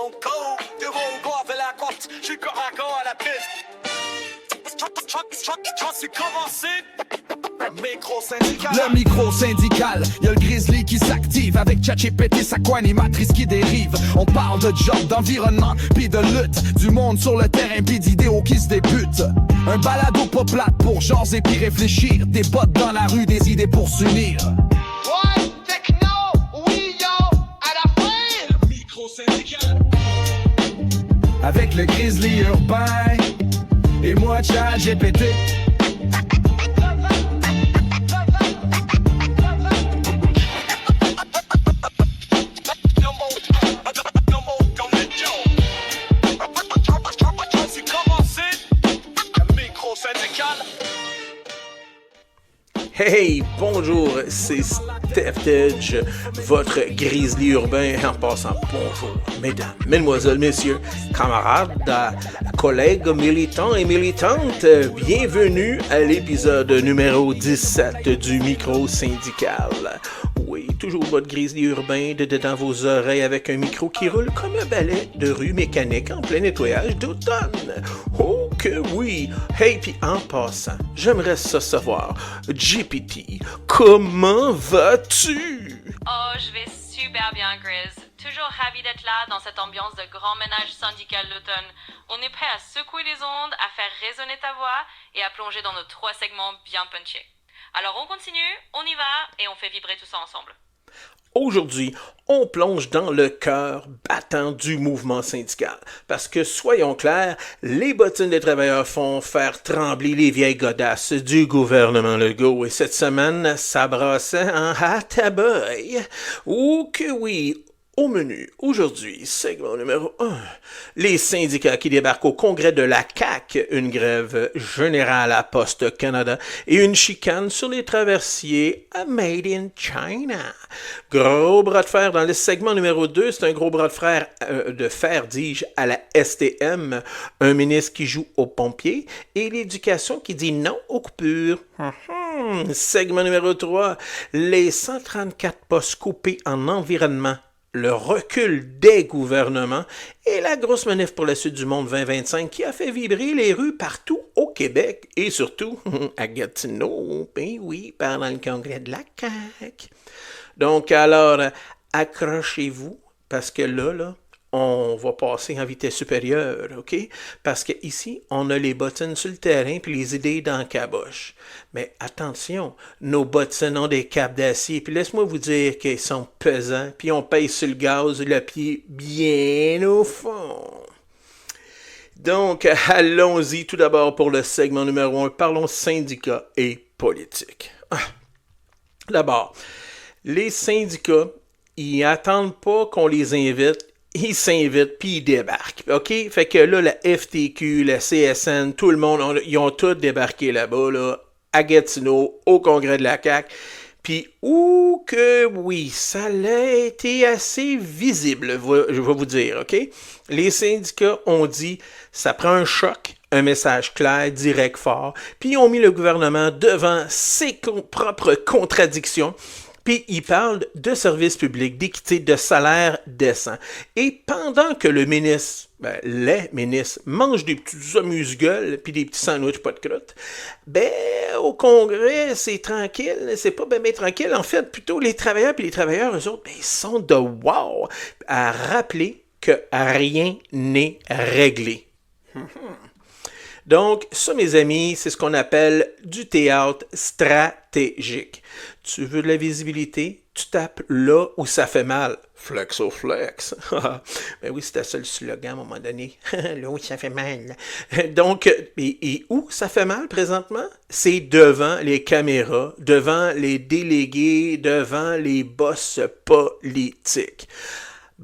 mon corps. Devant le bois avec la côte, je suis corps à corps à la piste. J'en suis commencé. Le micro-syndical, y'a le grizzly qui s'active avec ChatGPT, sa co-animatrice qui dérive. On parle de job, d'environnement, pis de lutte, du monde sur le terrain, pis d'idéaux qui se débutent. Un balado pas plate pour jaser pis réfléchir, des bottes dans la rue, des idées pour s'unir. Ouais, techno, oui yo, à la fin. Le micro-syndical. Avec le grizzly urbain et moi ChatGPT. Hey, bonjour, c'est Steph Edge, votre grizzly urbain. En passant, bonjour, mesdames, mesdemoiselles, messieurs, camarades, collègues militants et militantes. Bienvenue à l'épisode numéro 17 du micro syndical. Oui, toujours votre grizzly urbain dedans vos oreilles avec un micro qui roule comme un balai de rue mécanique en plein nettoyage d'automne. Oh que oui! Hey, puis en passant, j'aimerais ça savoir, GPT, comment vas-tu? Oh, je vais super bien, Grizz. Toujours ravi d'être là dans cette ambiance de grand ménage syndical d'automne. On est prêt à secouer les ondes, à faire résonner ta voix et à plonger dans nos 3 segments bien punchés. Alors on continue, on y va et on fait vibrer tout ça ensemble. Aujourd'hui, on plonge dans le cœur battant du mouvement syndical. Parce que, soyons clairs, les bottines des travailleurs font faire trembler les vieilles godasses du gouvernement Legault. Et cette semaine, ça brassait en hataboy. Oh que oui! Au menu, aujourd'hui, segment numéro 1, les syndicats qui débarquent au congrès de la CAQ, une grève générale à Poste Canada et une chicane sur les traversiers à Made in China. Gros bras de fer dans le segment numéro 2, c'est un gros bras de fer, dis-je, à la STM, un ministre qui joue aux pompiers et l'éducation qui dit non aux coupures. Segment numéro 3, les 134 postes coupés en environnement, le recul des gouvernements et la grosse manif pour la suite du monde 2025 qui a fait vibrer les rues partout au Québec et surtout à Gatineau, ben oui, pendant le congrès de la CAQ. Donc alors, accrochez-vous parce que là, on va passer en vitesse supérieure, OK? Parce que ici, on a les bottines sur le terrain puis les idées dans la caboche. Mais attention, nos bottines ont des capes d'acier, puis laisse-moi vous dire qu'ils sont pesants, puis on pèse sur le gaz le pied bien au fond. Donc, allons-y tout d'abord pour le segment numéro 1. Parlons syndicats et politique. D'abord, les syndicats, ils attendent pas qu'on les invite. Ils s'invitent, puis ils débarquent, OK? Fait que là, la FTQ, la CSN, tout le monde, ils ont tous débarqué là-bas, là, à Gatineau, au congrès de la CAQ. Puis, ouh que oui, ça a été assez visible, je vais vous dire, OK? Les syndicats ont dit, ça prend un choc, un message clair, direct, fort, puis ils ont mis le gouvernement devant ses propres contradictions. Puis il parle de services publics, d'équité, de salaire décent. Et pendant que le ministre, les ministres, mangent des petits amuse-gueules puis des petits sandwichs pas de croûte, au Congrès, c'est tranquille, c'est pas bien tranquille. En fait, plutôt les travailleurs puis les travailleurs, eux autres, ils sont de wow à rappeler que rien n'est réglé. Donc, ça, mes amis, c'est ce qu'on appelle du théâtre stratégique. Tu veux de la visibilité? Tu tapes là où ça fait mal. Flexo flex. Ben oui, c'était ça le slogan à un moment donné. Là où ça fait mal. Donc, et où ça fait mal présentement? C'est devant les caméras, devant les délégués, devant les boss politiques.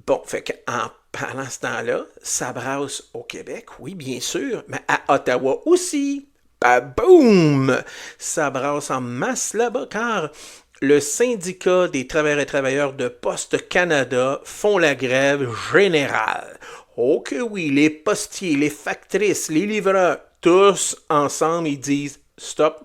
Bon, fait qu'en pendant ce temps-là, ça brasse au Québec, oui, bien sûr, mais à Ottawa aussi. Boum! Ça brasse en masse là-bas, car le syndicat des travailleurs et travailleurs de Poste Canada font la grève générale. Oh que oui, les postiers, les factrices, les livreurs, tous ensemble, ils disent « Stop! »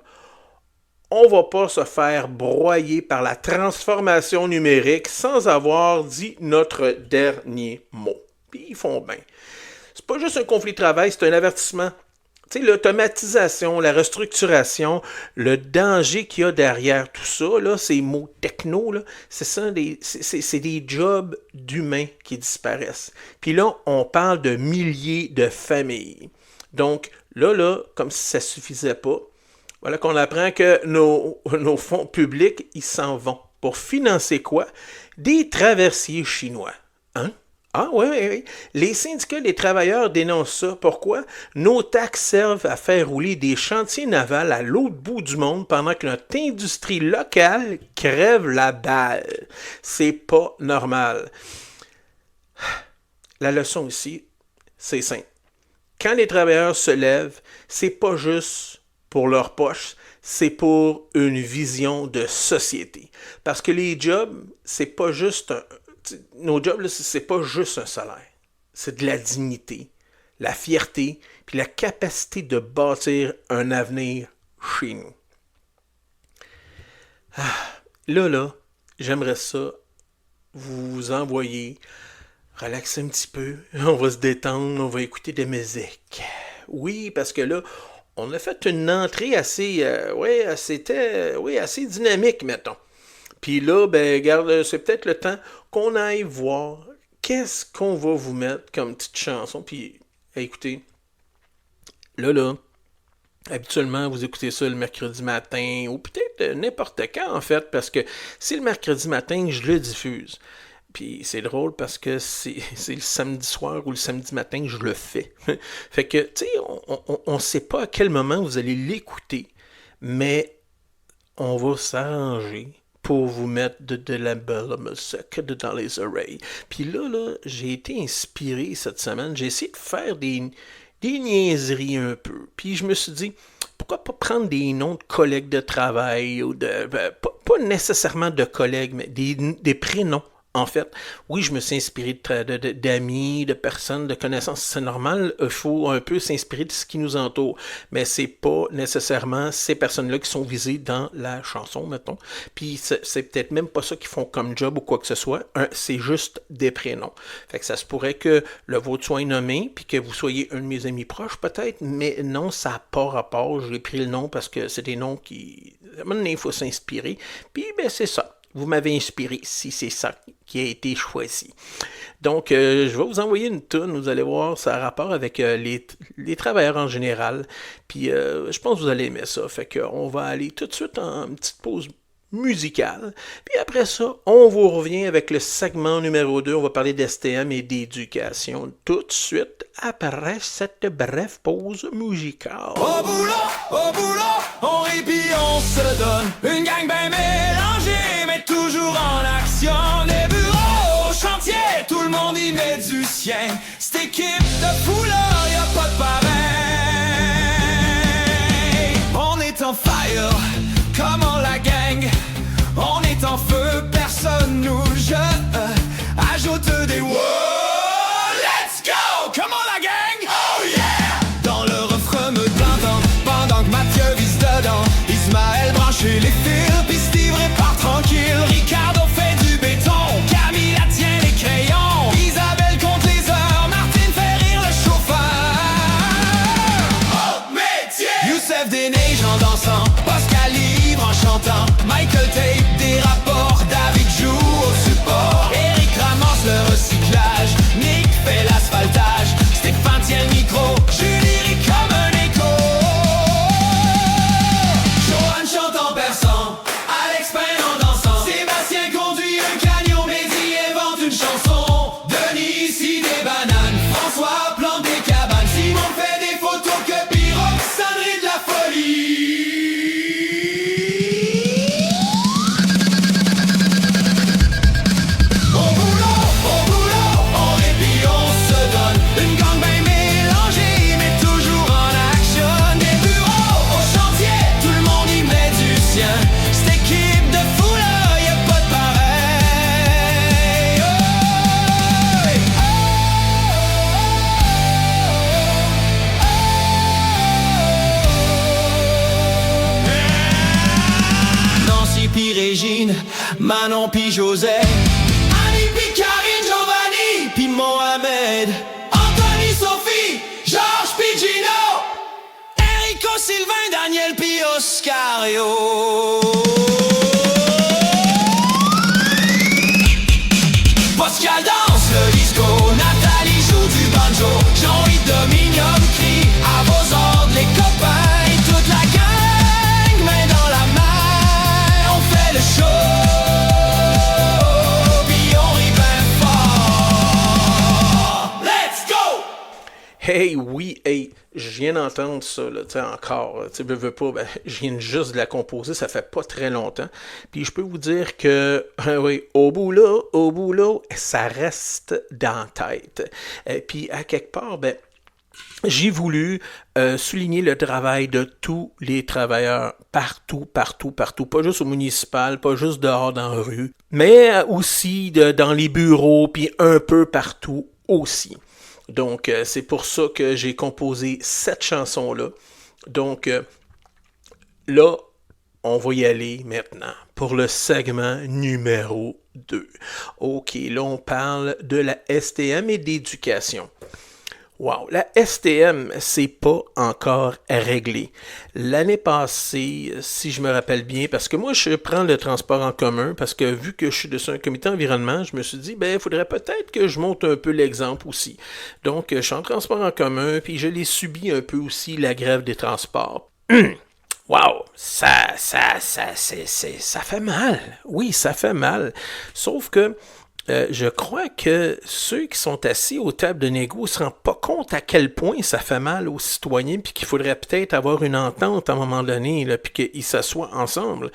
On ne va pas se faire broyer par la transformation numérique sans avoir dit notre dernier mot. puis ils font bien. C'est pas juste un conflit de travail, c'est un avertissement. Tu sais, l'automatisation, la restructuration, le danger qu'il y a derrière tout ça, là, ces mots techno, là, c'est des jobs d'humains qui disparaissent. Puis là, on parle de milliers de familles. Donc, là, comme si ça suffisait pas, voilà qu'on apprend que nos fonds publics, ils s'en vont. Pour financer quoi? Des traversiers chinois. Hein? Ah oui. Les syndicats des travailleurs dénoncent ça. Pourquoi? Nos taxes servent à faire rouler des chantiers navals à l'autre bout du monde pendant que notre industrie locale crève la dalle. C'est pas normal. La leçon ici, c'est simple. Quand les travailleurs se lèvent, c'est pas juste pour leur poche, c'est pour une vision de société. Parce que les jobs, c'est pas juste nos jobs, là, c'est pas juste un salaire. C'est de la dignité, la fierté, puis la capacité de bâtir un avenir chez nous. Là, j'aimerais ça vous envoyer, relaxer un petit peu, on va se détendre, on va écouter de la musique. Oui, parce que là, on a fait une entrée assez dynamique, mettons. Puis là, regarde, c'est peut-être le temps qu'on aille voir qu'est-ce qu'on va vous mettre comme petite chanson. Puis, écoutez, là, habituellement, vous écoutez ça le mercredi matin, ou peut-être n'importe quand, en fait, parce que c'est le mercredi matin que je le diffuse. Puis c'est drôle parce que c'est le samedi soir ou le samedi matin que je le fais. Fait que, tu sais, on sait pas à quel moment vous allez l'écouter, mais on va s'arranger pour vous mettre de la belle musique dans les oreilles. Puis là, j'ai été inspiré cette semaine. J'ai essayé de faire des niaiseries un peu. Puis je me suis dit, pourquoi pas prendre des noms de collègues de travail ou pas nécessairement de collègues, mais des prénoms. En fait, oui, je me suis inspiré d'amis, de personnes, de connaissances. C'est normal, il faut un peu s'inspirer de ce qui nous entoure. Mais c'est pas nécessairement ces personnes-là qui sont visées dans la chanson, mettons. Puis c'est peut-être même pas ça qu'ils font comme job ou quoi que ce soit. C'est juste des prénoms. Fait que ça se pourrait que le vôtre soit nommé, puis que vous soyez un de mes amis proches peut-être, mais non, ça n'a pas rapport. J'ai pris le nom parce que c'est des noms qui... À un moment donné, il faut s'inspirer. Puis, c'est ça. Vous m'avez inspiré, si c'est ça qui a été choisi. Donc, je vais vous envoyer une toune, vous allez voir, ça a rapport avec les travailleurs en général. Puis, je pense que vous allez aimer ça. Fait qu'on va aller tout de suite en petite pause musicale. Puis après ça, on vous revient avec le segment numéro 2. On va parler d'STM et d'éducation tout de suite après cette brève pause musicale. Au boulot, on rit puis on se donne une gang bien mélangée, mais toujours en action. Des bureaux au chantier, tout le monde y met du sien. Cette équipe de fous là, y a pas de pareil. On est en fire, comme on la gang. On est en feu, personne nous jette. Ajoute des wow, let's go, come on la gang, oh yeah. Dans le refrain me t'entend, pendant que Mathieu vise dedans. Ismaël branché les fils, puis Steve répare tranquille. Ricardo fait du béton, Camille tient les crayons. Isabelle compte les heures, Martine fait rire le chauffeur. Oh métier, Youssef déneige en dansant, Pascal livre en chantant, Michael tape des rapports, David joue au support, Eric ramasse le recyclage, Nick fait l'asphaltage, Stéphane tient le micro, Julie rit comme un écho. Johan chante en perçant, Alex peint en dansant, Sébastien conduit un camion, Mehdi invente une chanson, Denis ici des bananes, François plante des cabanes, Simon fait des photocopies, Roxane rit de la folie. Manon pis José, Annie pis Karine, Giovanni pis Mohamed. solide. Anthony, Sophie, Georges pis Gino, Enrico, Sylvain, Daniel pis Oscario. Pascal danse le disco, Nathalie joue du banjo, Jean-Yves Dominium crie à vos ordres les copains, toute la gang, main dans la main, on fait le show, puis on rit ben fort. Let's go! Hey, oui, hey, je viens d'entendre ça, là, tu sais, encore, tu sais, veux pas, ben, je viens juste de la composer, ça fait pas très longtemps, puis je peux vous dire que, oui, au bout là, ça reste dans la tête, puis à quelque part, ben, j'ai voulu souligner le travail de tous les travailleurs, partout, pas juste au municipal, pas juste dehors dans la rue, mais aussi dans les bureaux, puis un peu partout aussi. Donc, c'est pour ça que j'ai composé cette chanson-là. Donc, là, on va y aller maintenant pour le segment numéro 2. OK, là, on parle de la STM et d'éducation. Wow, la STM, c'est pas encore réglé. L'année passée, si je me rappelle bien, parce que moi, je prends le transport en commun, parce que vu que je suis dessus un comité environnement, je me suis dit, ben, il faudrait peut-être que je monte un peu l'exemple aussi. Donc, je suis en transport en commun, puis je l'ai subi un peu aussi, la grève des transports. Wow, ça fait mal. Oui, ça fait mal. Sauf que je crois que ceux qui sont assis aux tables de négo ne se rendent pas compte à quel point ça fait mal aux citoyens, puis qu'il faudrait peut-être avoir une entente à un moment donné, là, puis qu'ils s'assoient ensemble.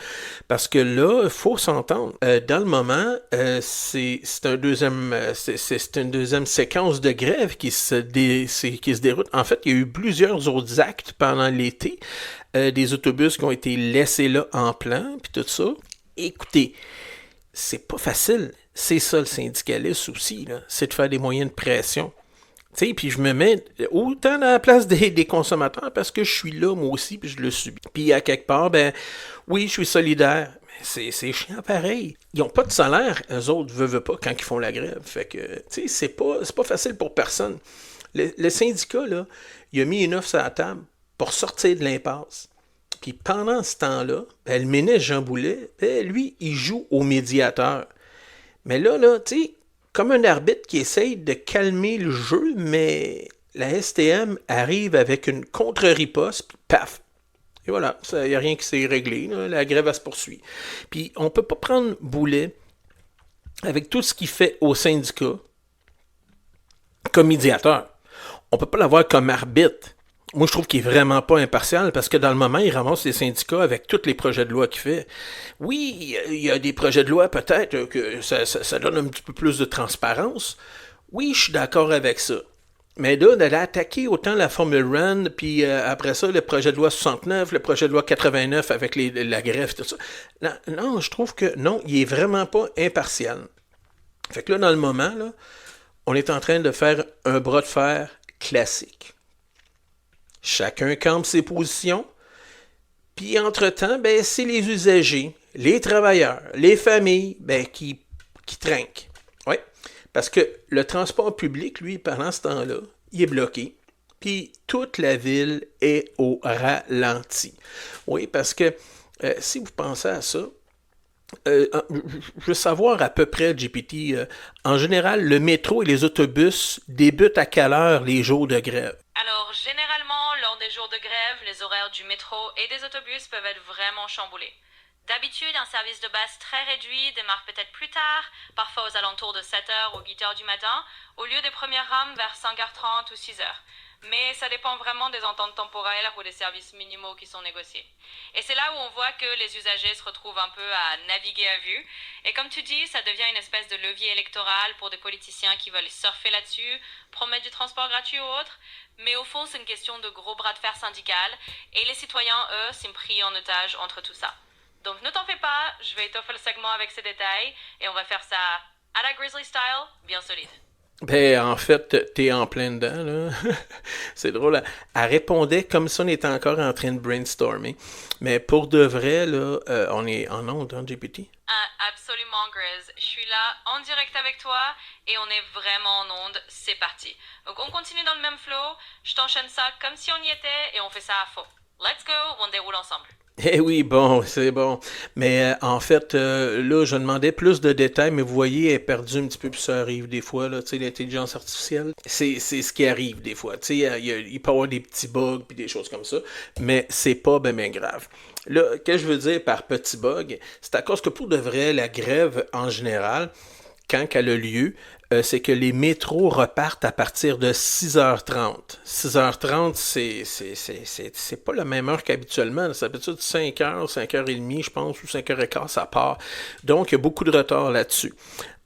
Parce que là, il faut s'entendre. Dans le moment, c'est une deuxième séquence de grève qui se déroule. En fait, il y a eu plusieurs autres actes pendant l'été, des autobus qui ont été laissés là en plan, puis tout ça. Écoutez, c'est pas facile. C'est ça le syndicalisme aussi, là. C'est de faire des moyens de pression. Tu sais, puis je me mets autant à la place des consommateurs parce que je suis là, moi aussi, puis je le subis. Puis à quelque part, ben, oui, je suis solidaire. Mais c'est chiant pareil. Ils n'ont pas de salaire, eux autres veulent pas quand ils font la grève. Fait que, tu sais, c'est pas facile pour personne. Le syndicat, là, il a mis une offre sur la table pour sortir de l'impasse. Puis pendant ce temps-là, ben, le ministre Jean Boulet, ben, lui, il joue au médiateur. Mais là, tu sais, comme un arbitre qui essaye de calmer le jeu, mais la STM arrive avec une contre-riposte, puis paf! Et voilà, il n'y a rien qui s'est réglé, là, la grève, elle se poursuit. Puis on ne peut pas prendre Boulet, avec tout ce qu'il fait au syndicat, comme médiateur. On ne peut pas l'avoir comme arbitre. Moi, je trouve qu'il est vraiment pas impartial parce que dans le moment, il ramasse les syndicats avec tous les projets de loi qu'il fait. Oui, il y a des projets de loi, peut-être, que ça donne un petit peu plus de transparence. Oui, je suis d'accord avec ça. Mais là, d'aller attaquer autant la Formule Run, puis après ça, le projet de loi 69, le projet de loi 89 avec la grève, tout ça. Non, je trouve que non, il est vraiment pas impartial. Fait que là, dans le moment, là, on est en train de faire un bras de fer classique. Chacun campe ses positions, puis entre-temps, ben, c'est les usagers, les travailleurs, les familles, ben, qui trinquent. Oui, parce que le transport public, lui, pendant ce temps-là, il est bloqué, puis toute la ville est au ralenti. Oui, parce que si vous pensez à ça, je veux savoir à peu près, GPT, en général, le métro et les autobus débutent à quelle heure les jours de grève? Alors, généralement, lors des jours de grève, les horaires du métro et des autobus peuvent être vraiment chamboulés. D'habitude, un service de base très réduit démarre peut-être plus tard, parfois aux alentours de 7h ou 8h du matin, au lieu des premières rames vers 5h30 ou 6h. Mais ça dépend vraiment des ententes temporaires ou des services minimaux qui sont négociés. Et c'est là où on voit que les usagers se retrouvent un peu à naviguer à vue. Et comme tu dis, ça devient une espèce de levier électoral pour des politiciens qui veulent surfer là-dessus, promettre du transport gratuit ou autre. Mais au fond, c'est une question de gros bras de fer syndical. Et les citoyens, eux, sont pris en otage entre tout ça. Donc ne t'en fais pas, je vais étoffer le segment avec ces détails. Et on va faire ça à la Grizzly style, bien solide. Ben, en fait, t'es en plein dedans, là. C'est drôle. Elle répondait comme si on était encore en train de brainstormer. Mais pour de vrai, là, on est en onde, hein, GPT? Absolument, Grizz. Je suis là en direct avec toi et on est vraiment en onde. C'est parti. Donc on continue dans le même flow. Je t'enchaîne ça comme si on y était et on fait ça à fond. Let's go, on déroule ensemble. Eh oui, bon, c'est bon. Mais en fait, là, je demandais plus de détails, mais vous voyez, elle est perdue un petit peu, puis ça arrive des fois, là, tu sais, l'intelligence artificielle, c'est ce qui arrive des fois. Tu sais, il peut y avoir des petits bugs, puis des choses comme ça, mais c'est pas ben grave. Là, qu'est-ce que je veux dire par petit bug? C'est à cause que pour de vrai, la grève, en général, quand elle a lieu, c'est que les métros repartent à partir de 6h30. 6h30, c'est pas la même heure qu'habituellement. C'est d'habitude 5h, 5h30, je pense, ou 5h15, ça part. Donc, il y a beaucoup de retard là-dessus.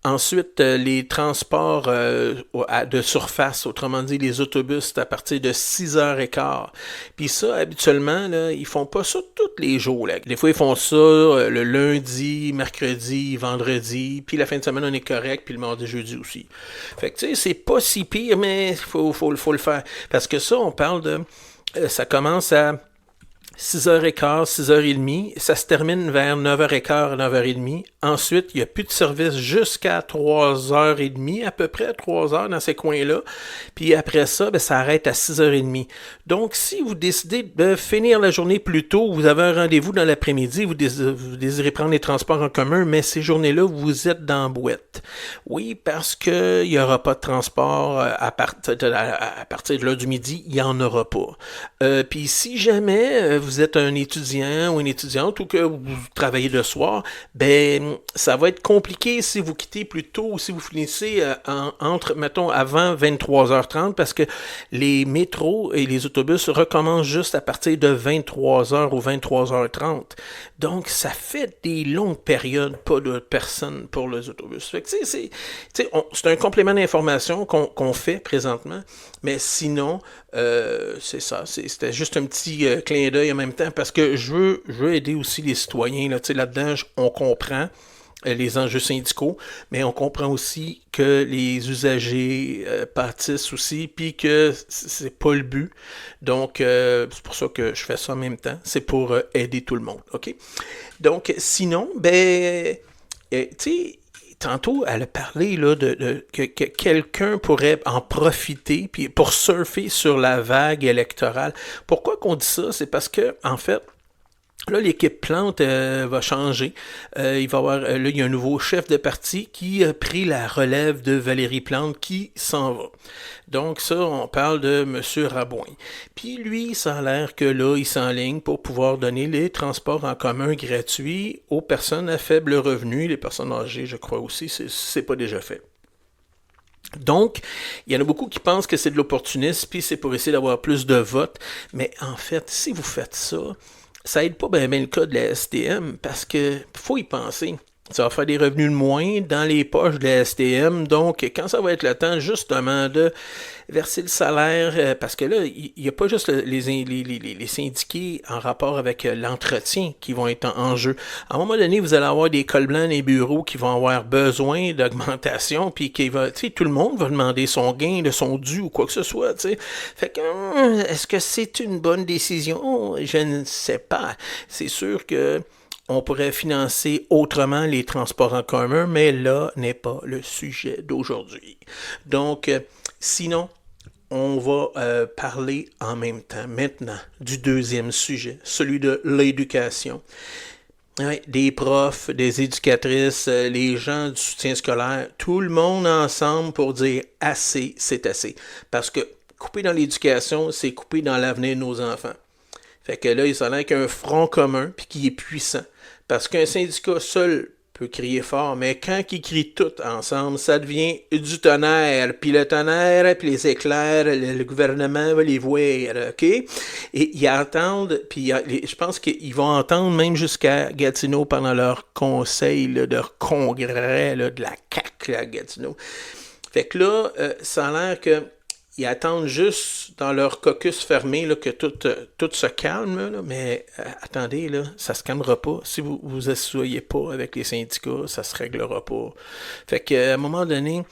Ensuite, les transports de surface, autrement dit les autobus, c'est à partir de 6h15. Puis ça, habituellement, là, ils font pas ça tous les jours. Là. Des fois, ils font ça le lundi, mercredi, vendredi, puis la fin de semaine, on est correct, puis le mardi, jeudi aussi. Fait que, tu sais, c'est pas si pire, mais faut le faire. Parce que ça, on parle de... ça commence à 6h15, 6h30, ça se termine vers 9h15, 9h30. Ensuite, il n'y a plus de service jusqu'à 3h30, à peu près 3h dans ces coins-là. Puis après ça, ben, ça arrête à 6h30. Donc, si vous décidez de finir la journée plus tôt, vous avez un rendez-vous dans l'après-midi, vous désirez prendre les transports en commun, mais ces journées-là, vous êtes dans la boîte. Oui, parce qu'il n'y aura pas de transport à partir de l'heure du midi, il n'y en aura pas. Puis si jamais vous êtes un étudiant ou une étudiante ou que vous travaillez le soir, ben ça va être compliqué si vous quittez plus tôt ou si vous finissez entre, mettons, avant 23h30 parce que les métros et les autobus recommencent juste à partir de 23h ou 23h30. Donc, ça fait des longues périodes, pas de personnes pour les autobus. Fait que, c'est un complément d'information qu'on fait présentement, mais sinon, c'est ça. C'était juste un petit clin d'œil en même temps parce que je veux aider aussi les citoyens. Là-dedans, on comprend les enjeux syndicaux, mais on comprend aussi que les usagers pâtissent aussi, puis que c'est pas le but. Donc, c'est pour ça que je fais ça en même temps. C'est pour aider tout le monde, OK? Donc, sinon, ben, tu sais, tantôt, elle a parlé là, que quelqu'un pourrait en profiter puis pour surfer sur la vague électorale. Pourquoi qu'on dit ça? C'est parce que, en fait, là, l'équipe Plante va changer. Il va y avoir, là, il y a un nouveau chef de parti qui a pris la relève de Valérie Plante qui s'en va. Donc ça, on parle de M. Rabouin. Puis lui, ça a l'air que là, il s'enligne pour pouvoir donner les transports en commun gratuits aux personnes à faible revenu, les personnes âgées, je crois aussi, c'est pas déjà fait. Donc, il y en a beaucoup qui pensent que c'est de l'opportunisme, puis c'est pour essayer d'avoir plus de votes. Mais en fait, si vous faites ça aide pas bien le cas de la STM parce que faut y penser. Ça va faire des revenus de moins dans les poches de la STM. Donc, quand ça va être le temps, justement, de verser le salaire, parce que là, il n'y a pas juste les syndiqués en rapport avec l'entretien qui vont être en jeu. À un moment donné, vous allez avoir des cols blancs dans les bureaux qui vont avoir besoin d'augmentation, puis tout le monde va demander son gain, de son dû ou quoi que ce soit, tu sais. Fait que, est-ce que c'est une bonne décision? Je ne sais pas. C'est sûr que on pourrait financer autrement les transports en commun, mais là n'est pas le sujet d'aujourd'hui. Donc, sinon, on va parler en même temps, maintenant, du deuxième sujet, celui de l'éducation. Ouais, des profs, des éducatrices, les gens du soutien scolaire, tout le monde ensemble pour dire assez, c'est assez. Parce que couper dans l'éducation, c'est couper dans l'avenir de nos enfants. Fait que là, il s'en qu'un front commun, puis qui est puissant. Parce qu'un syndicat seul peut crier fort, mais quand ils crient tous ensemble, ça devient du tonnerre. Puis le tonnerre, puis les éclairs, le gouvernement va les voir, OK? Et ils entendent, puis je pense qu'ils vont entendre même jusqu'à Gatineau pendant leur conseil, là, leur congrès là, de la CAQ à Gatineau. Fait que là, ça a l'air que ils attendent juste dans leur caucus fermé là, que tout se calme, là, mais attendez, là, ça se calmera pas. Si vous vous asseyez pas avec les syndicats, ça se réglera pas. Fait qu'à un moment donné,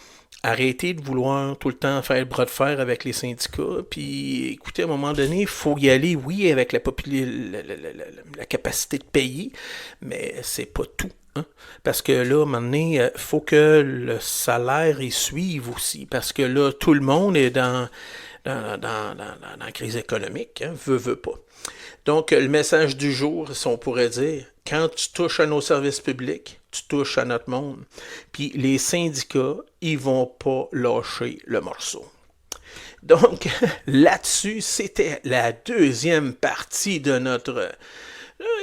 arrêtez de vouloir tout le temps faire le bras de fer avec les syndicats. Puis, écoutez, à un moment donné, il faut y aller, oui, avec la capacité de payer, mais c'est pas tout. Hein? Parce que là, à un moment donné, il faut que le salaire y suive aussi. Parce que là, tout le monde est dans la crise économique, hein? Veut pas. Donc, le message du jour, si on pourrait dire, quand tu touches à nos services publics, tu touches à notre monde. Puis les syndicats, ils vont pas lâcher le morceau. Donc, là-dessus, c'était la deuxième partie de notre...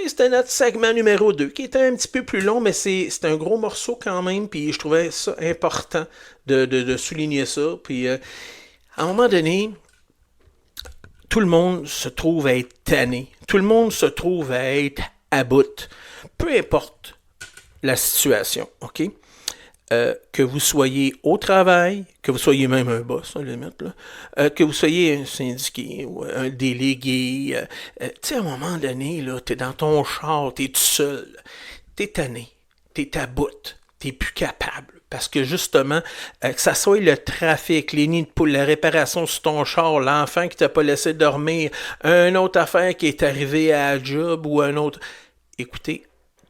C'était notre segment numéro 2, qui était un petit peu plus long, mais c'est un gros morceau quand même, puis je trouvais ça important de souligner ça. Puis, à un moment donné, tout le monde se trouve à être tanné. Tout le monde se trouve à être à bout. Peu importe la situation, OK? Que vous soyez au travail, que vous soyez même un boss, à la limite, là, que vous soyez un syndiqué ou un délégué, tu sais, à un moment donné, là, t'es dans ton char, t'es tout seul, t'es tanné, t'es à bout, t'es plus capable. Parce que justement, que ça soit le trafic, les nids de poules, la réparation sur ton char, l'enfant qui t'a pas laissé dormir, une autre affaire qui est arrivée à la job ou un autre... Écoutez,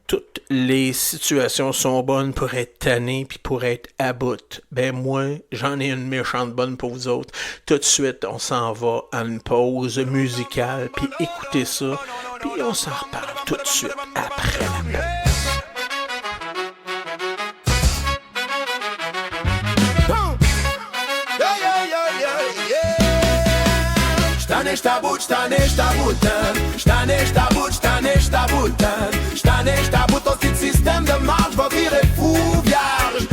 toutes les situations sont bonnes pour être tanné puis pour être à bout. Ben moi, j'en ai une méchante bonne pour vous autres. Tout de suite, on s'en va à une pause musicale puis écoutez ça, puis on s'en reparle tout de suite après la pause. J't'aboute au petit système de marche, va virer fou, vierge.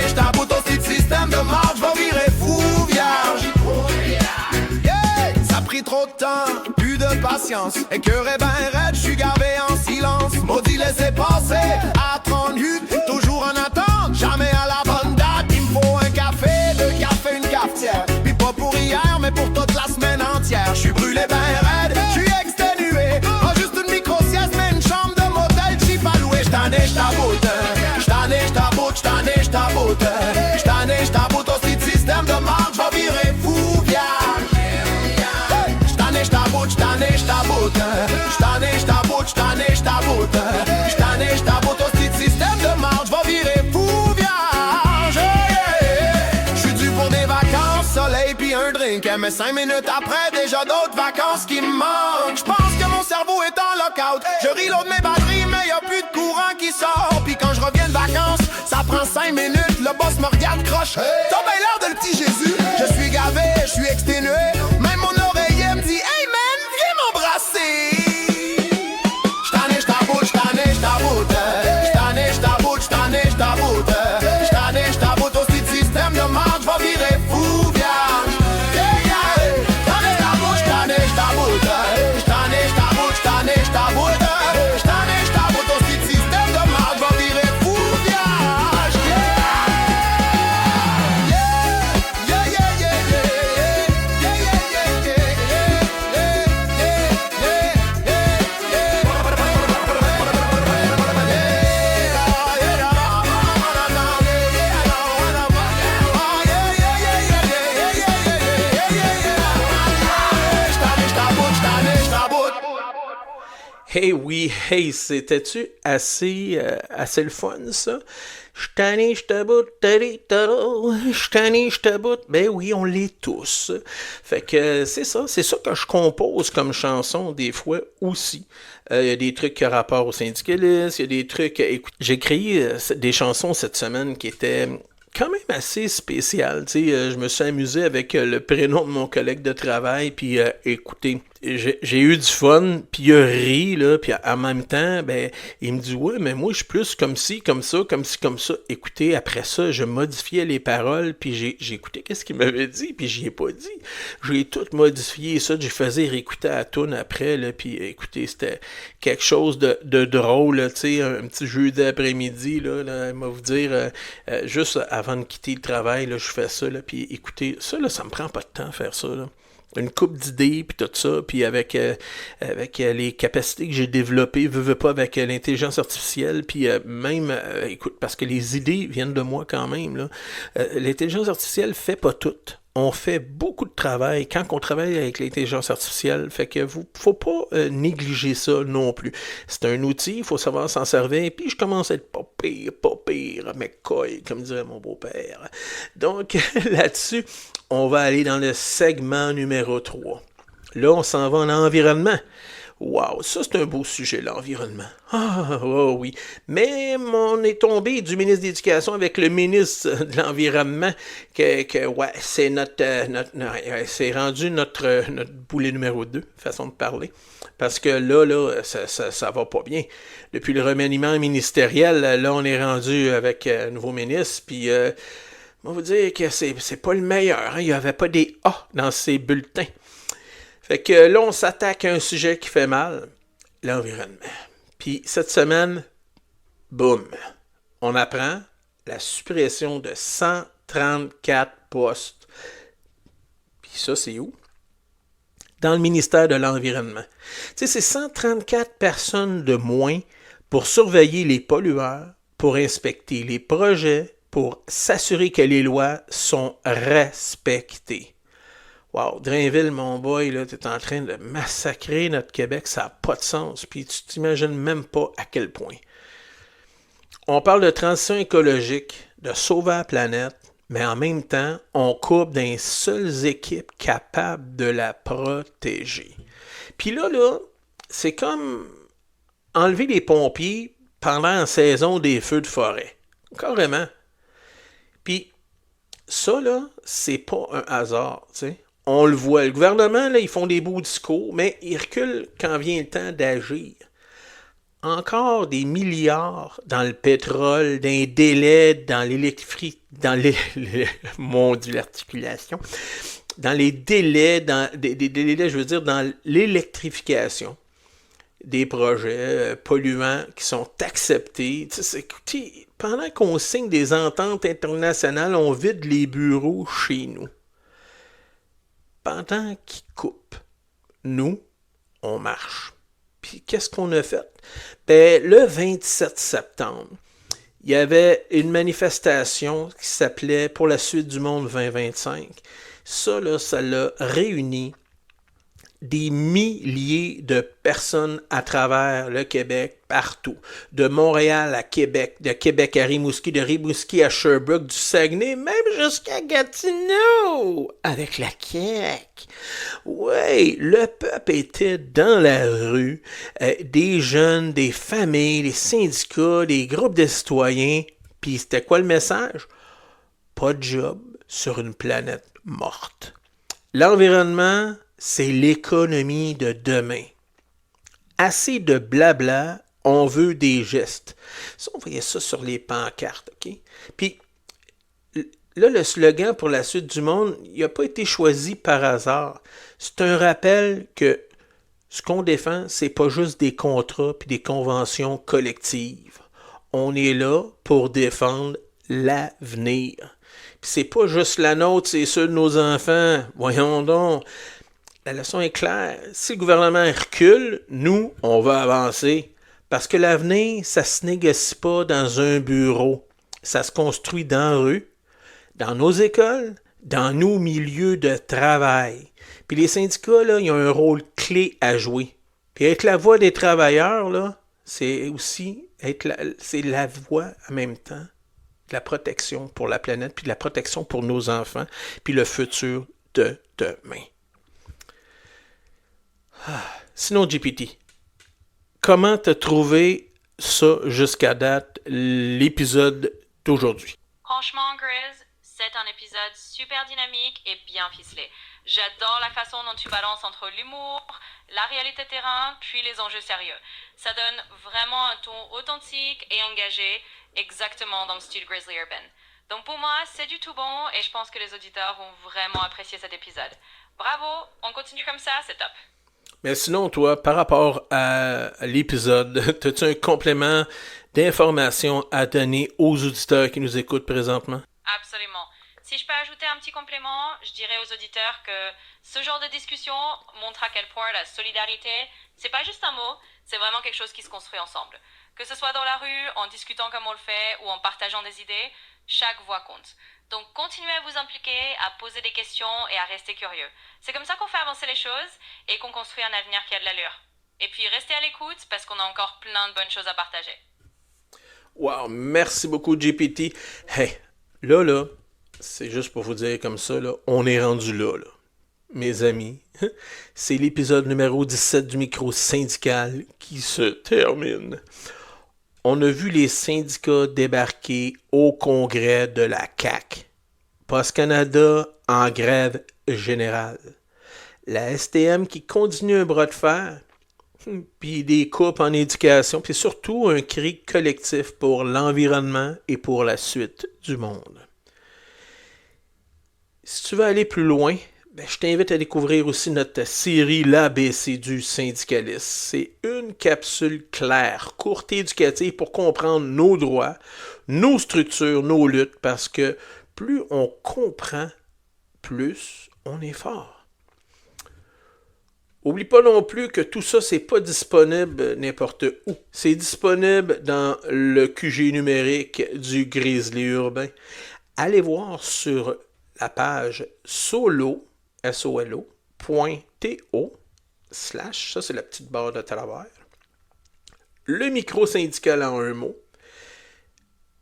J't'aboute au petit système de marche, va virer fou, vierge. Yeah, ça a pris trop de temps, plus de patience. Écœuré ben raide, j'suis gavé en silence. Maudit laisser passer à 38, toujours en attente, jamais à la bonne date. Il me faut un café, 2 cafés, une cafetière. Puis pas pour hier, mais pour toute la semaine entière. J'suis brûlé ben raide, j'suis exténué. Pas juste une micro-sieste, mais une chambre de motel cheap à louer. J'taboute au petit système de marche, va virer fou, vierge. J'taboute au petit système de marche, va virer fou, vierge. J'suis dû pour des vacances, soleil pis un drink. Mais 5 minutes après, déjà d'autres vacances qui me manquent. J'pense que mon cerveau est en lockout. Je reload mes batteries, mais y'a plus de courant qui sort. Pis quand je reviens de vacances, ça prend 5 minutes. Le boss me regarde croche. T'as bien l'air de le petit Jésus. Je suis gavé, je suis exténué. Même mon oreiller me dit hey man, viens m'embrasser. J'taboute au petit système de marche, va virer fou, vierge. J'taboute au petit système de marche, va virer fou, vierge. Hey oui, hey, c'était-tu assez le fun, ça? J'tanné, j'taboute, j'tanné, j'taboute. Ben oui, on l'est tous. Fait que c'est ça que je compose comme chanson des fois aussi. Il y a des trucs qui ont rapport aux syndicalistes, il y a des trucs... Écoute, j'ai créé des chansons cette semaine qui étaient... quand même assez spécial, tu sais, je me suis amusé avec le prénom de mon collègue de travail, puis écoutez, j'ai eu du fun, puis il a ri, là, puis en même temps, ben, il me dit, ouais, mais moi, je suis plus comme ci, comme ça, comme ci, comme ça. Écoutez, après ça, je modifiais les paroles, puis j'ai écouté qu'est-ce qu'il m'avait dit, puis j'y ai pas dit. J'ai tout modifié ça, j'ai faisais réécouter la toune après, là, puis écoutez, c'était quelque chose de drôle, tu sais, un petit jeudi après-midi, là, moi vous dire, juste avant de quitter le travail, là, je fais ça, là, puis écoutez, ça, là, ça me prend pas de temps à faire ça, là. une couple d'idées, puis tout ça, puis avec les capacités que j'ai développées, veux pas, avec l'intelligence artificielle, puis même, écoute, parce que les idées viennent de moi quand même, là, l'intelligence artificielle fait pas tout. On fait beaucoup de travail quand on travaille avec l'intelligence artificielle, fait que faut pas négliger ça non plus. C'est un outil, il faut savoir s'en servir, puis je commence à être pas pire, McCoy, comme dirait mon beau-père. Donc, là-dessus, on va aller dans le segment numéro 3. Là, on s'en va en environnement. Wow, ça c'est un beau sujet, l'environnement. Ah, oh oui. Mais on est tombé du ministre de l'Éducation avec le ministre de l'Environnement, ouais, c'est c'est rendu notre boulet numéro 2, façon de parler. Parce que là, ça va pas bien. Depuis le remaniement ministériel, là, on est rendu avec un nouveau ministre, puis on va vous dire que c'est pas le meilleur. Hein? Il n'y avait pas des A dans ses bulletins. Fait que là, on s'attaque à un sujet qui fait mal, l'environnement. Puis cette semaine, boum, on apprend la suppression de 134 postes. Puis ça, c'est où? Dans le ministère de l'Environnement. Tu sais, c'est 134 personnes de moins pour surveiller les pollueurs, pour inspecter les projets, pour s'assurer que les lois sont respectées. Wow, Drainville, mon boy, là, t'es en train de massacrer notre Québec, ça n'a pas de sens, puis tu t'imagines même pas à quel point. On parle de transition écologique, de sauver la planète, mais en même temps, on coupe dans les seules équipes capables de la protéger. Puis là, c'est comme enlever les pompiers pendant la saison des feux de forêt. Carrément. Puis ça, là, c'est pas un hasard, tu sais. On le voit. Le gouvernement, là, ils font des beaux discours, mais ils reculent quand vient le temps d'agir. Encore des milliards dans le pétrole, dans les délais, dans l'articulation, dans les délais, des délais, je veux dire, dans l'électrification des projets polluants qui sont acceptés. Écoutez, pendant qu'on signe des ententes internationales, on vide les bureaux chez nous. Pendant qu'ils coupent, nous, on marche. Puis qu'est-ce qu'on a fait? Ben, le 27 septembre, il y avait une manifestation qui s'appelait Pour la suite du monde 2025. Ça, là, ça l'a réuni des milliers de personnes à travers le Québec, partout. De Montréal à Québec, de Québec à Rimouski, de Rimouski à Sherbrooke, du Saguenay, même jusqu'à Gatineau, avec la CAQ. Oui, le peuple était dans la rue, des jeunes, des familles, des syndicats, des groupes de citoyens. Puis c'était quoi le message? Pas de job sur une planète morte. L'environnement, c'est l'économie de demain. Assez de blabla, on veut des gestes. Ça, on voyait ça sur les pancartes, OK? Puis, là, le slogan pour la suite du monde, il n'a pas été choisi par hasard. C'est un rappel que ce qu'on défend, c'est pas juste des contrats puis des conventions collectives. On est là pour défendre l'avenir. Puis c'est pas juste la nôtre, c'est ceux de nos enfants. Voyons donc. La leçon est claire. Si le gouvernement recule, nous, on va avancer. Parce que l'avenir, ça se négocie pas dans un bureau. Ça se construit dans la rue, dans nos écoles, dans nos milieux de travail. Puis les syndicats, là, ils ont un rôle clé à jouer. Puis être la voix des travailleurs, là, c'est aussi c'est la voix en même temps de la protection pour la planète, puis de la protection pour nos enfants, puis le futur de demain. Sinon, GPT, comment t'as trouvé ça jusqu'à date, l'épisode d'aujourd'hui? Franchement, Grizz, c'est un épisode super dynamique et bien ficelé. J'adore la façon dont tu balances entre l'humour, la réalité terrain, puis les enjeux sérieux. Ça donne vraiment un ton authentique et engagé, exactement dans le style Grizzly Urban. Donc pour moi, c'est du tout bon et je pense que les auditeurs vont vraiment apprécier cet épisode. Bravo, on continue comme ça, c'est top. Mais sinon, toi, par rapport à l'épisode, as-tu un complément d'information à donner aux auditeurs qui nous écoutent présentement? Absolument. Si je peux ajouter un petit complément, je dirais aux auditeurs que ce genre de discussion montre à quel point la solidarité, c'est pas juste un mot, c'est vraiment quelque chose qui se construit ensemble. Que ce soit dans la rue, en discutant comme on le fait ou en partageant des idées, chaque voix compte. Donc continuez à vous impliquer, à poser des questions et à rester curieux. C'est comme ça qu'on fait avancer les choses et qu'on construit un avenir qui a de l'allure. Et puis restez à l'écoute parce qu'on a encore plein de bonnes choses à partager. Wow, merci beaucoup, GPT. Hey, là, c'est juste pour vous dire comme ça, là, on est rendu là. Mes amis, c'est l'épisode numéro 17 du micro syndical qui se termine. On a vu les syndicats débarquer au congrès de la CAQ. Post Canada en grève générale. La STM qui continue un bras de fer, puis des coupes en éducation, puis surtout un cri collectif pour l'environnement et pour la suite du monde. Si tu veux aller plus loin, je t'invite à découvrir aussi notre série L'ABC du syndicalisme. C'est une capsule claire, courte et éducative pour comprendre nos droits, nos structures, nos luttes, parce que plus on comprend, plus on est fort. Oublie pas non plus que tout ça, c'est pas disponible n'importe où. C'est disponible dans le QG numérique du Grizzly Urbain. Allez voir sur la page solo.to/, ça c'est la petite barre de travers, le micro syndical en un mot.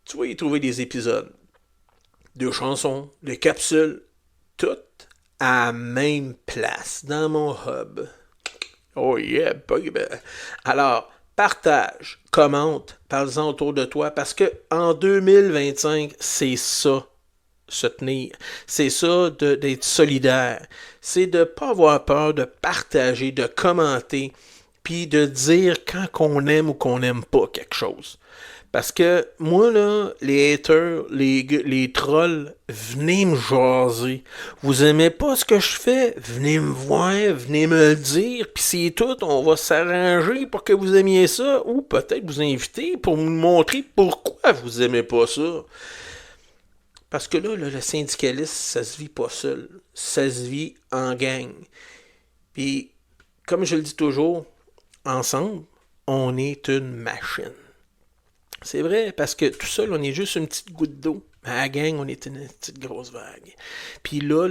Tu vas y trouver des épisodes, de chansons, de capsules, toutes à la même place, dans mon hub. Oh yeah, baby! Alors, partage, commente, parle-en autour de toi, parce que en 2025, c'est ça, se tenir. C'est ça d'être solidaire. C'est de ne pas avoir peur de partager, de commenter, puis de dire quand qu'on aime ou qu'on n'aime pas quelque chose. Parce que moi, là, les haters, les trolls, venez me jaser. Vous aimez pas ce que je fais? Venez me voir, venez me le dire, puis c'est tout, on va s'arranger pour que vous aimiez ça, ou peut-être vous inviter pour vous montrer pourquoi vous aimez pas ça. Parce que là, le syndicalisme, ça se vit pas seul. Ça se vit en gang. Puis, comme je le dis toujours, ensemble, on est une machine. C'est vrai, parce que tout seul, on est juste une petite goutte d'eau. À la gang, on est une petite grosse vague. Puis là,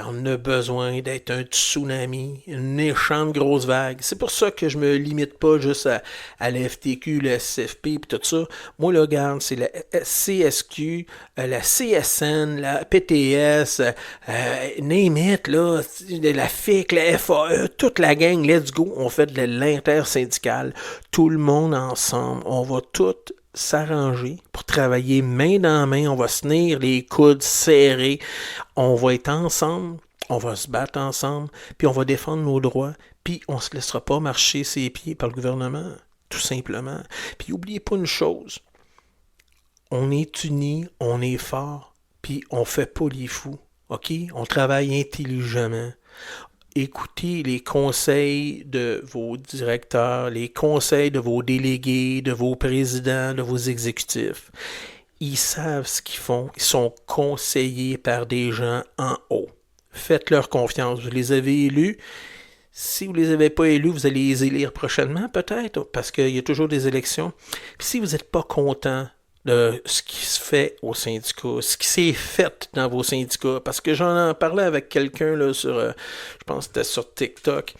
on a besoin d'être un tsunami, une méchante grosse vague. C'est pour ça que je me limite pas juste à la FTQ, le SFP et tout ça. Moi, là, regarde, c'est la CSQ, la CSN, la PTS, name it, là, la FIC, la FAE, toute la gang, let's go. On fait de l'intersyndical. Tout le monde ensemble. On va tout s'arranger pour travailler main dans main, on va se tenir les coudes serrés, on va être ensemble, on va se battre ensemble, puis on va défendre nos droits, puis on se laissera pas marcher ses pieds par le gouvernement, tout simplement. Puis oubliez pas une chose, on est unis, on est fort, puis on fait pas les fous, ok? On travaille intelligemment. Écoutez les conseils de vos directeurs, les conseils de vos délégués, de vos présidents, de vos exécutifs. Ils savent ce qu'ils font. Ils sont conseillés par des gens en haut. Faites-leur confiance. Vous les avez élus. Si vous ne les avez pas élus, vous allez les élire prochainement, peut-être, parce qu'il y a toujours des élections. Puis si vous n'êtes pas content de ce qui se fait au syndicat, ce qui s'est fait dans vos syndicats, parce que j'en parlais avec quelqu'un là sur, je pense que c'était sur TikTok.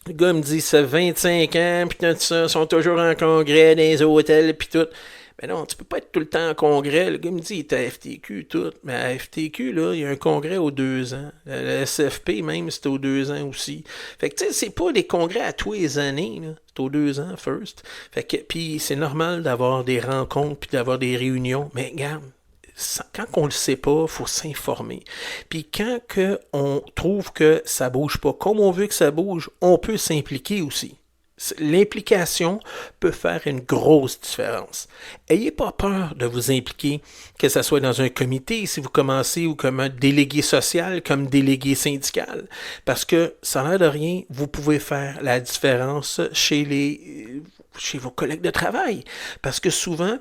Le gars me dit, ça fait 25 ans, puis tout ça, sont toujours en congrès, dans les hôtels, puis tout. Mais non, tu peux pas être tout le temps en congrès. Le gars me dit, il est à FTQ, tout. Mais à FTQ, là, il y a un congrès aux 2 ans. Le SFP, même, c'était aux 2 ans aussi. Fait que, tu sais, c'est pas des congrès à tous les années, là. C'est aux 2 ans, first. Fait que, puis c'est normal d'avoir des rencontres, puis d'avoir des réunions. Mais regarde, quand on le sait pas, faut s'informer. Puis quand on trouve que ça bouge pas comme on veut que ça bouge, on peut s'impliquer aussi. L'implication peut faire une grosse différence. Ayez pas peur de vous impliquer, que ce soit dans un comité, si vous commencez, ou comme un délégué social, comme délégué syndical. Parce que, ça n'a l'air de rien, vous pouvez faire la différence chez vos collègues de travail. Parce que souvent,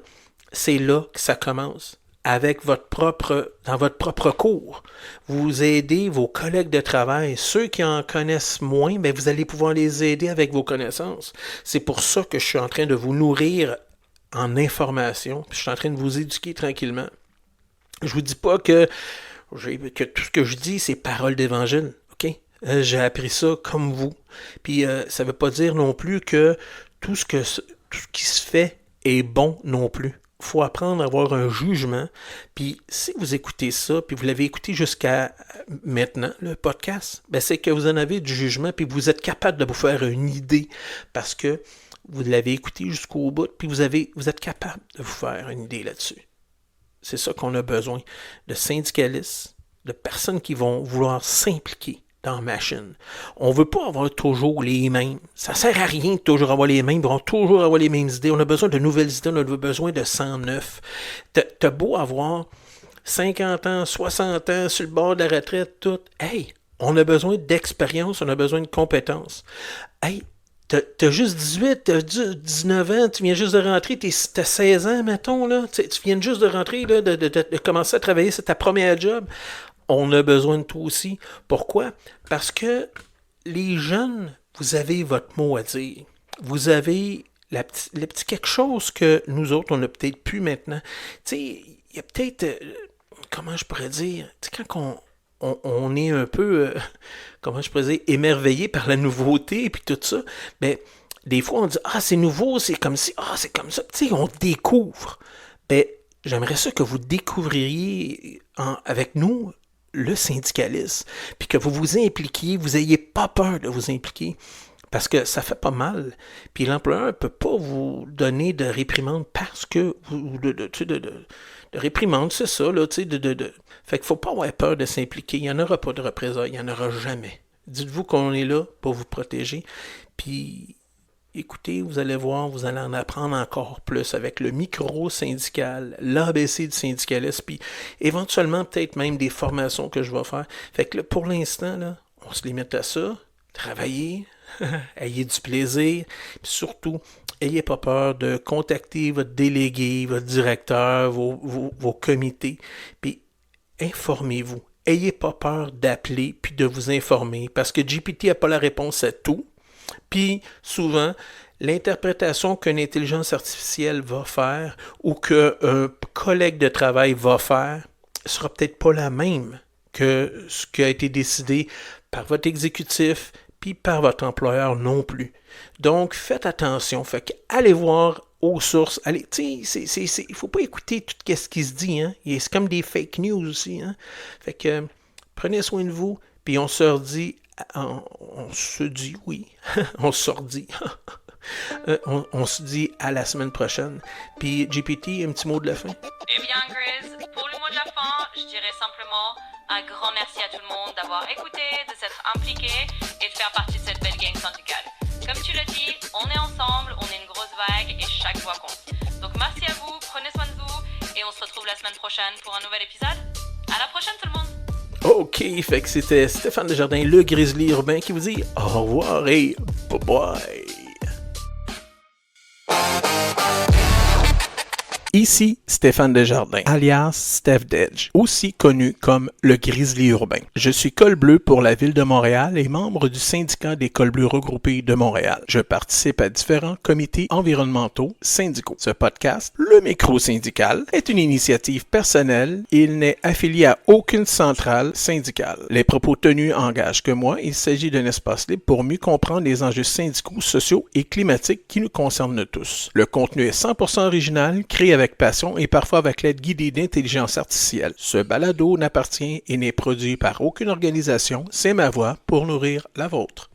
c'est là que ça commence. dans votre propre cours. Vous aidez vos collègues de travail. Ceux qui en connaissent moins, bien, vous allez pouvoir les aider avec vos connaissances. C'est pour ça que je suis en train de vous nourrir en information. Puis je suis en train de vous éduquer tranquillement. Je vous dis pas que tout ce que je dis, c'est parole d'évangile. OK? J'ai appris ça comme vous. Puis ça veut pas dire non plus que tout ce qui se fait est bon non plus. Il faut apprendre à avoir un jugement. Puis si vous écoutez ça, puis vous l'avez écouté jusqu'à maintenant, le podcast, ben c'est que vous en avez du jugement, puis vous êtes capable de vous faire une idée parce que vous l'avez écouté jusqu'au bout, puis vous êtes capable de vous faire une idée là-dessus. C'est ça qu'on a besoin, de syndicalistes, de personnes qui vont vouloir s'impliquer dans la machine. On ne veut pas avoir toujours les mêmes. Ça ne sert à rien de toujours avoir les mêmes. Ils vont toujours avoir les mêmes idées. On a besoin de nouvelles idées. On a besoin de sang neuf. T'as beau avoir 50 ans, 60 ans, sur le bord de la retraite, tout. Hey, on a besoin d'expérience. On a besoin de compétences. Hey, t'as juste 18, t'as 19 ans, tu viens juste de rentrer, t'as 16 ans, mettons, là. Tu viens juste de rentrer, là, de commencer à travailler, c'est ta première job. On a besoin de toi aussi. Pourquoi? Parce que les jeunes, vous avez votre mot à dire. Vous avez le petit quelque chose que nous autres, on n'a peut-être plus maintenant. Tu sais, il y a peut-être, comment je pourrais dire, tu sais, quand on est un peu, comment je pourrais dire, émerveillé par la nouveauté et puis tout ça, ben, des fois on dit, ah, c'est nouveau, c'est comme ci, ah, c'est comme ça. Tu sais, on découvre. Ben, j'aimerais ça que vous découvririez avec nous le syndicalisme, puis que vous vous impliquiez, vous n'ayez pas peur de vous impliquer, parce que ça fait pas mal. Puis l'employeur ne peut pas vous donner de réprimande parce que, de réprimande, c'est ça, là, tu sais, Fait qu'il ne faut pas avoir peur de s'impliquer, il n'y en aura pas de représailles, il n'y en aura jamais. Dites-vous qu'on est là pour vous protéger, puis écoutez, vous allez voir, vous allez en apprendre encore plus avec le micro syndical, l'ABC du syndicalisme, puis éventuellement peut-être même des formations que je vais faire. Fait que là, pour l'instant, là, on se limite à ça, travailler, ayez du plaisir, puis surtout, ayez pas peur de contacter votre délégué, votre directeur, vos comités, puis informez-vous. Ayez pas peur d'appeler puis de vous informer, parce que GPT n'a pas la réponse à tout. Puis, souvent, l'interprétation qu'une intelligence artificielle va faire ou qu'un collègue de travail va faire sera peut-être pas la même que ce qui a été décidé par votre exécutif puis par votre employeur non plus. Donc, faites attention. Fait que allez voir aux sources. Allez, tu sais, il ne faut pas écouter tout ce qui se dit. Hein? C'est comme des fake news aussi. Hein? Fait que prenez soin de vous, puis on se redit. On se dit, on se dit à la semaine prochaine. Puis GPT, un petit mot de la fin? Eh bien, Grizz, pour le mot de la fin, je dirais simplement un grand merci à tout le monde d'avoir écouté, de s'être impliqué et de faire partie de cette belle gang syndicale. Comme tu l'as dit, on est ensemble, on est une grosse vague et chaque voix compte. Donc merci à vous, prenez soin de vous et on se retrouve la semaine prochaine pour un nouvel épisode. À la prochaine tout le monde! OK, fait que c'était Stéphane Desjardins, le grizzly urbain, qui vous dit au revoir et bye-bye. Ici Stéphane Desjardins, alias Steph Dedge, aussi connu comme le Grizzly urbain. Je suis col bleu pour la ville de Montréal et membre du syndicat des cols bleus regroupés de Montréal. Je participe à différents comités environnementaux syndicaux. Ce podcast, le micro syndical, est une initiative personnelle et il n'est affilié à aucune centrale syndicale. Les propos tenus engagent que moi, il s'agit d'un espace libre pour mieux comprendre les enjeux syndicaux, sociaux et climatiques qui nous concernent tous. Le contenu est 100% original, créé avec passion et parfois avec l'aide guidée d'intelligence artificielle. Ce balado n'appartient et n'est produit par aucune organisation, c'est ma voix pour nourrir la vôtre.